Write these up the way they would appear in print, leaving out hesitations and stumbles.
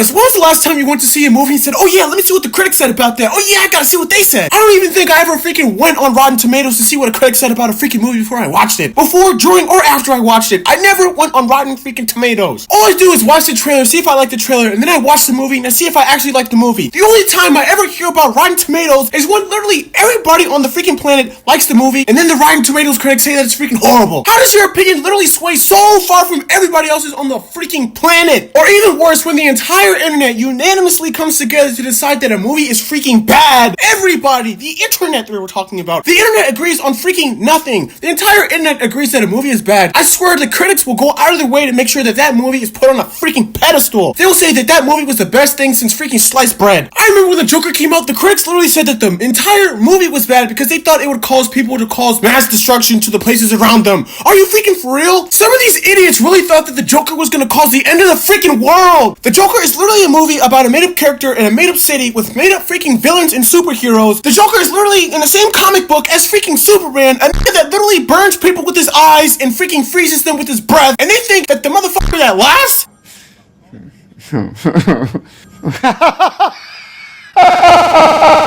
honest, when was the last time you went to see a movie and said, oh yeah, let me see what the critics said about that. Oh yeah, I gotta see what they said. I don't even think I ever freaking went on Rotten Tomatoes to see what a critic said about a freaking movie before I watched it. Before, during, or after I watched it. I never went on Rotten freaking Tomatoes. All I do is watch the trailer, see if I like the trailer, and then I watch the movie and I see if I actually like the movie. The only time I ever hear about Rotten Tomatoes is when literally everybody on the freaking planet likes the movie, and then the Rotten Tomatoes critics say that it's freaking horrible. How does your opinion literally sway so far from everybody else's on the freaking planet? Or even worse, when the entire internet unanimously comes together to decide that a movie is freaking bad. Everybody, the internet that we were talking about, the internet agrees on freaking nothing. The entire internet agrees that a movie is bad. I swear the critics will go out of their way to make sure that that movie is put on a freaking pedestal. They'll say that that movie was the best thing since freaking sliced bread. I remember when the Joker came out, the critics literally said that the entire movie was bad because they thought it would cause people to cause mass destruction to the places around them. Are you freaking for real? Some of these idiots really thought that the Joker was gonna cause the end of the freaking world. The Joker is literally a movie about a made-up character in a made-up city with made-up freaking villains and superheroes. The Joker is literally in the same comic book as freaking Superman, a nigga that literally burns people with his eyes and freaking freezes them with his breath, and they think that the motherfucker that laughs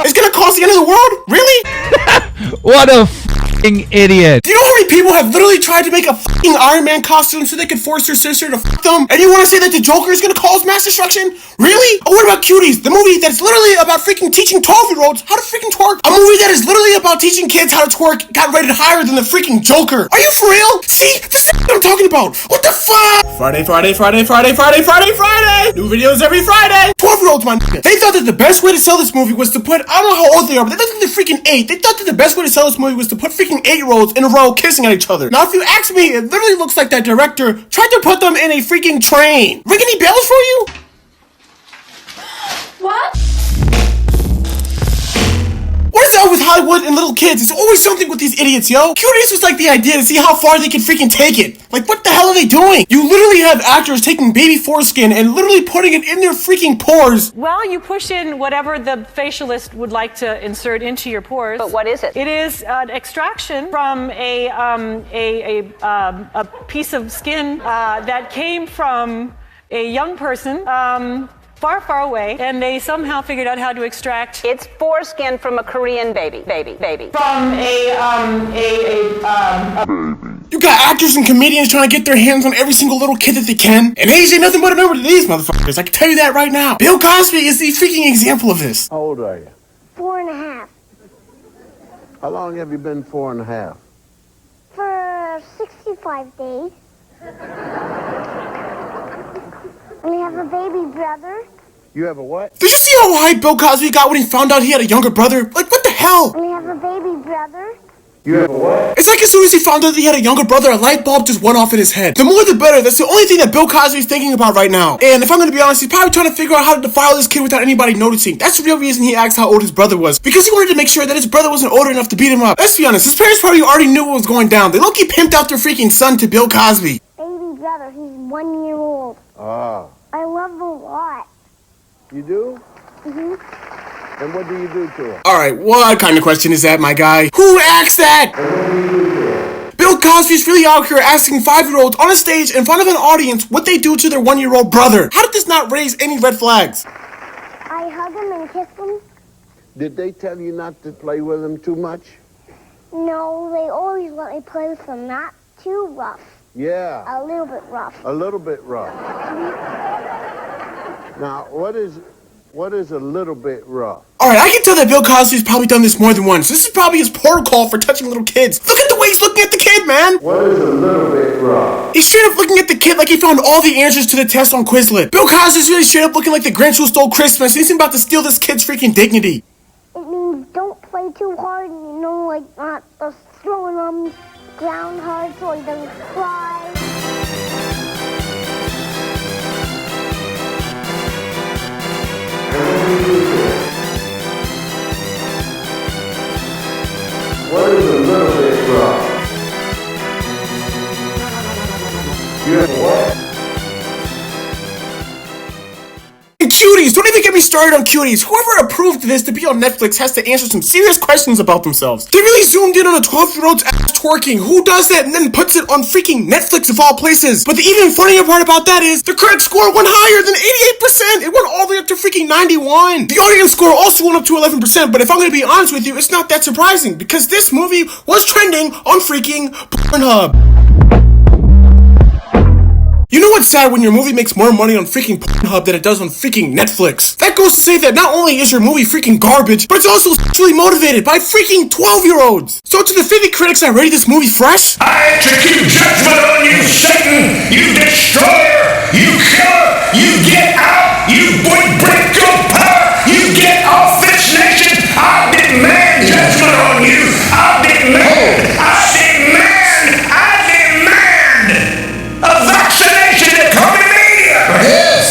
is gonna cause the end of the world? Really? What a f***ing idiot. Do you know how many people have literally tried to make a fucking Iron Man costume so they could force their sister to fuck them? And you want to say that the Joker is gonna cause mass destruction? Really? Oh, what about Cuties? The movie that's literally about freaking teaching 12-year-olds how to freaking twerk. A movie that is literally about teaching kids how to twerk got rated higher than the freaking Joker. Are you for real? See? This is what I'm talking about. What the fuck? Friday. New videos every Friday. 12-year-olds, my nigga. They thought that the best way to sell this movie was to put, I don't know how old they are, but they thought that they're freaking 8. They thought that the best way to sell this movie was to put freaking 8-year-olds in a row kissing at each other. Now, if you ask me, it literally looks like that director tried to put them in a freaking train. Ring any bells for you? What? What is up with Hollywood and little kids? It's always something with these idiots, yo. Cuties was like the idea to see how far they can freaking take it. Like, what the hell are they doing? You literally have actors taking baby foreskin and literally putting it in their freaking pores. Well, you push in whatever the facialist would like to insert into your pores. But what is it? It is an extraction from a piece of skin that came from a young person far, far away, and they somehow figured out how to extract. It's foreskin from a Korean baby. From You got actors and comedians trying to get their hands on every single little kid that they can, and age ain't nothing but a number to these motherfuckers. I can tell you that right now. Bill Cosby is the freaking example of this. How old are you? 4.5. How long have you been 4.5? For 65 days. We have a baby brother. You have a what? Did you see how hype Bill Cosby got when he found out he had a younger brother? Like, what the hell? We have a baby brother. You have a what? It's like as soon as he found out that he had a younger brother, a light bulb just went off in his head. The more the better. That's the only thing that Bill Cosby is thinking about right now. And if I'm gonna be honest, he's probably trying to figure out how to defile this kid without anybody noticing. That's the real reason he asked how old his brother was. Because he wanted to make sure that his brother wasn't old enough to beat him up. Let's be honest, his parents probably already knew what was going down. They low-key pimped out their freaking son to Bill Cosby. Baby brother, he's 1 year old. Ah. I love him a lot. You do? Mm-hmm. And what do you do to him? Alright, what kind of question is that, my guy? Who asked that? Bill Cosby's really out here asking 5-year-olds on a stage in front of an audience what they do to their 1-year-old brother. How did this not raise any red flags? I hug him and kiss him. Did they tell you not to play with him too much? No, they always let me play with him, not too rough. Yeah. A little bit rough. A little bit rough. Now, what is a little bit rough? Alright, I can tell that Bill Cosby's probably done this more than once. This is probably his protocol for touching little kids. Look at the way he's looking at the kid, man! What is a little bit rough? He's straight up looking at the kid like he found all the answers to the test on Quizlet. Bill Cosby's really straight up looking like the Grinch who stole Christmas, and he's about to steal this kid's freaking dignity. It means don't play too hard, and like not just throwing him ground hard so he doesn't cry. What is a little bit rough? You have what? Cuties! Don't even get me started on Cuties. Whoever approved this to be on Netflix has to answer some serious questions about themselves. They really zoomed in on a 12-year-old's ass twerking. Who does that and then puts it on freaking Netflix of all places? But the even funnier part about that is the correct score went higher than 88%. It went up to freaking 91. The audience score also went up to 11%, but if I'm gonna be honest with you, it's not that surprising because this movie was trending on freaking Pornhub. You know what's sad when your movie makes more money on freaking Pornhub than it does on freaking Netflix? That goes to say that not only is your movie freaking garbage, but it's also sexually motivated by freaking 12-year-olds. So to the 50 critics that rated this movie fresh, I execute judgment on you, Satan! You destroyer! You killer! You get out! You break your power! You get off this nation! I demand judgment on you! I demand a vaccination to Tomatometer! Yes!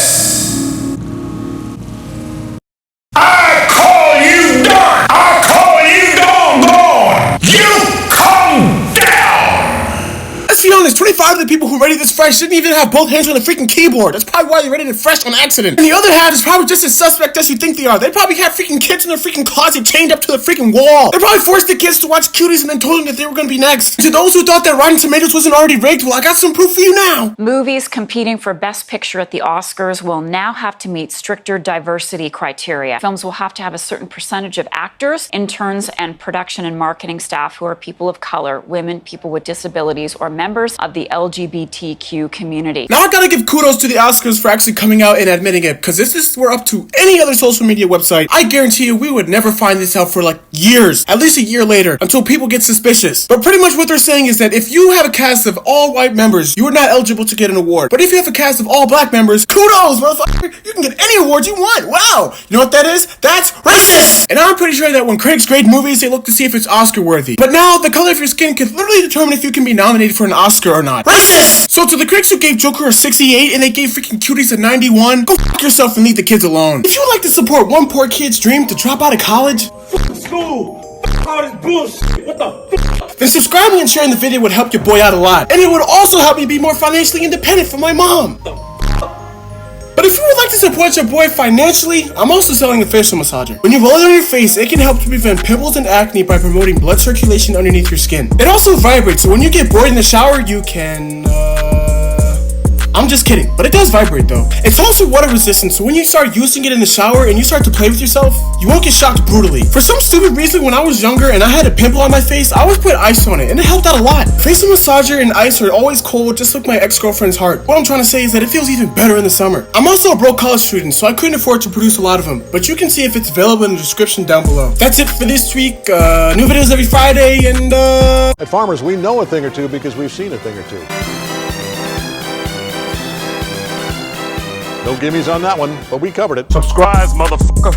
I call you done! I call you doggone! You come down! let's be honest, 25 of the people who rated this fresh didn't even have both hands on the freaking keyboard. That's probably why they rated it fresh on accident. And the other half is probably just as suspect as you think they are. They probably had freaking kids in their freaking closet chained up to the freaking wall. They probably forced the kids to watch Cuties and then told them that they were gonna be next. To those who thought that Rotten Tomatoes wasn't already rigged, well, I got some proof for you now. Movies competing for Best Picture at the Oscars will now have to meet stricter diversity criteria. Films will have to have a certain percentage of actors, interns, and production and marketing staff who are people of color, women, people with disabilities, or members of the LGBTQ community. Now I gotta give kudos to the Oscars for actually coming out and admitting it, because if this were up to any other social media website, I guarantee you we would never find this out for like years, at least a year later, until people get suspicious. But pretty much what they're saying is that if you have a cast of all white members, you are not eligible to get an award. But if you have a cast of all black members, kudos, motherfucker, you can get any award you want. Wow, you know what that is? That's racist! And I'm pretty sure that when critics grade movies, they look to see if it's Oscar worthy. But now, the color of your skin can literally determine if you can be nominated for an Oscar or not. Racist! So to the critics who gave Joker a 68 and they gave freaking Cuties a 91, go fuck yourself and leave the kids alone. If you would like to support one poor kid's dream to drop out of college, School! All this bullshit! What the fuck? then subscribing and sharing the video would help your boy out a lot. And it would also help me be more financially independent from my mom. But if you would like to support your boy financially, I'm also selling a facial massager. When you roll it on your face, it can help to prevent pimples and acne by promoting blood circulation underneath your skin. It also vibrates, so when you get bored in the shower, you can, I'm just kidding, but it does vibrate though. It's also water resistant, so when you start using it in the shower and you start to play with yourself, you won't get shocked brutally. For some stupid reason, when I was younger and I had a pimple on my face, I always put ice on it, and it helped out a lot. Facial massager and ice are always cold, just like my ex-girlfriend's heart. What I'm trying to say is that it feels even better in the summer. I'm also a broke college student, so I couldn't afford to produce a lot of them, but you can see if it's available in the description down below. That's it for this week. New videos every Friday, and At Farmers, we know a thing or two because we've seen a thing or two. No gimmies on that one, but we covered it. Subscribe, motherfucker!